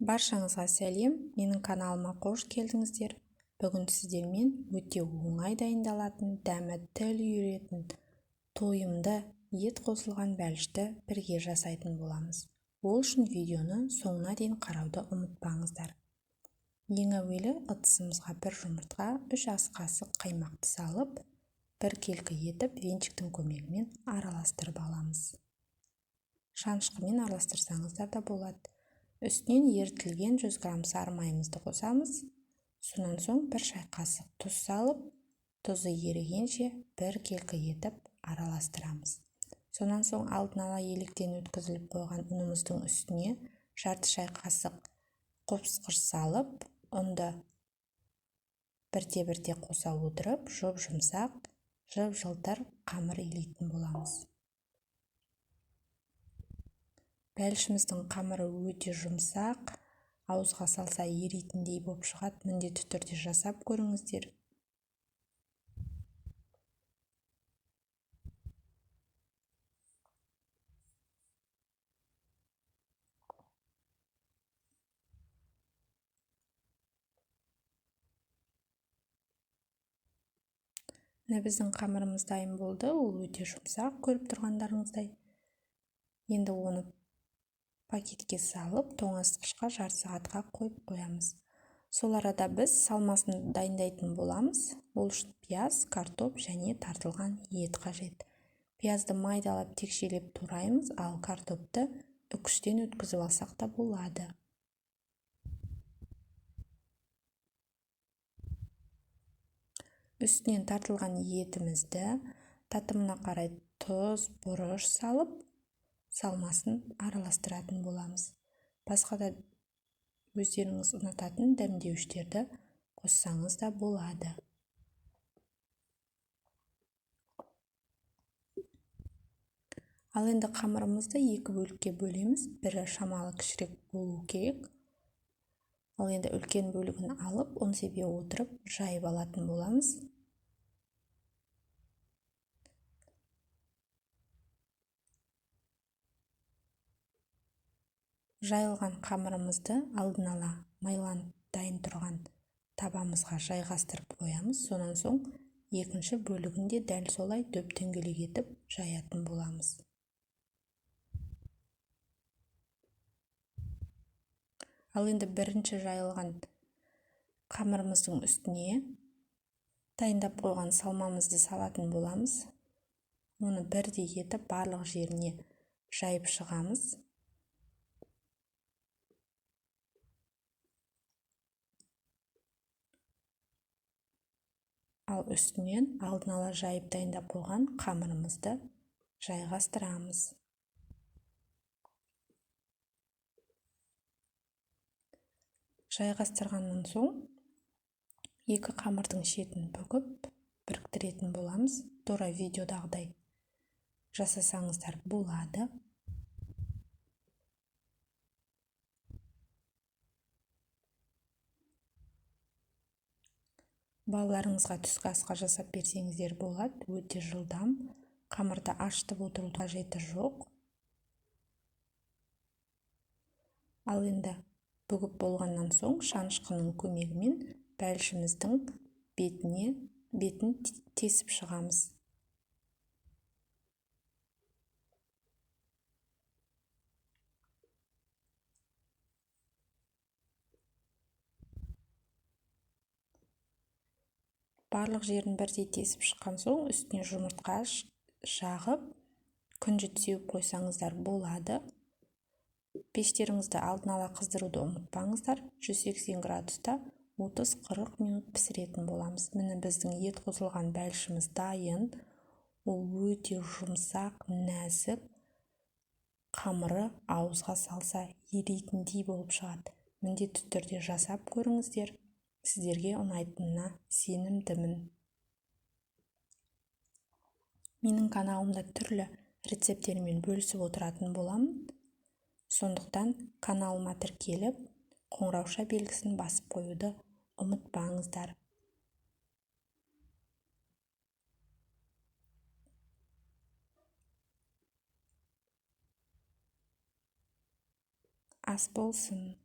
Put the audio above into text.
Баршаңызға сәлем, менің каналыма қош келдіңіздер. Бүгін сіздермен өте оңай дайындалатын, дәмі тіл үйіретін, тойымды ет қосылған бәлішті бірге жасайтын боламыз. Ол үшін видеоны соңына дейін қарауды ұмытпаңыздар. Ең әуелі ыдысымызға бір жұмыртқа, 3 ас қасық қаймақты салып, бір келкі етіп венчиктің көмегімен араластырып аламыз. Шанышқымен араластырсаңыздар да болады. Үстінен ерітілген 100 грамм сары майымызды қосамыз. Сонан соң бір шай қасық тұз салып, тұзы ерігенше бір келкі етіп араластырамыз. Сонан соң алдын ала електен өткізіліп қойған ұнымыздың үстіне жарты шай қасық қопсқыш салып, ұнды бірте-бірте қоса отырып, жұмсақ, жып-жылтыр қамыр илейтін боламыз. Бәлішіміздің қамыры өте жұмсақ, ауызға салса еритіндей болып шығады. Міндетті түрде жасап көріңіздер. Біздің қамырымыз дайын болды. Ол өте жұмсақ, көріп тұрғандарыңыздай. Енді оны пакетке салып, тоңазытқышқа жарты сағатқа қойып қоямыз. Сол арада біз салмасын дайындайтын боламыз. Ол үшін пияз, картоп және тартылған ет қажет. Пиязды майдалап текшелеп тураймыз, ал картопты үкістен өткізіп алсақ та болады. Үстінен тартылған етімізді татымына қарай тұз, бұрыш салып, салмасын араластыратын боламыз. Басқа да өздеріңіз ұнататын дәмдеуіштерді қоссаңыз да болады. Ал енді қамырымызды 2 бөлікке бөлеміз. Бірі шамалы кішірек болу керек. Ал енді үлкен бөлігін алып, ұн себе отырып, жайып алатын боламыз. Жайылған қамырымызды алдын ала майланып дайын тұрған табамызға жайғастырып қоямыз. Сонан соң екінші бөлігінде дәл солай дөп-дөңгелек етіп жаятын боламыз. Ал енді бірінші жайылған қамырымыздың үстіне дайындап қойған салмамызды салатын боламыз. Оны бірдей етіп барлық жеріне жайып шығамыз. Ал үстінен алдын ала жайып дайындап қойған қамырымызды жайғастырамыз. Жайғастырғаннан соң екі қамырдың шетін бүгіп біріктіретін боламыз. Тура видеодағыдай жасасаңыздар болады. Балаларыңызға түскі асқа жасап берсеңіздер болады. Өте жылдам. Қамырды ашытып отыру қажеті жоқ. Ал енді бүгіп болғаннан соң шанышқының көмегімен бәлішіміздің бетін тесіп шығамыз. Барлық жерін бірдей тесіп шыққан соң үстіне жұмыртқа жағып, күнжіт сеуіп қойсаңыздар болады. Пештеріңізді алдын ала қыздыруды ұмытпаңыздар. 180 градуста 30-40 минут пісіретін боламыз. Міне біздің ет қосылған бәлішіміз дайын. Ол өте жұмсақ, нәзік, қамыры ауызға салса еритіндей болып шығады. Міндетті түрде жасап көріңіздер. Сіздерге ұнайтынына сенімдімін. Менің каналымда түрлі рецептермен бөлісіп отыратын боламын. Сондықтан каналыма тіркеліп, қоңырауша белгісін басып қоюды ұмытпаңыздар. Ас болсын.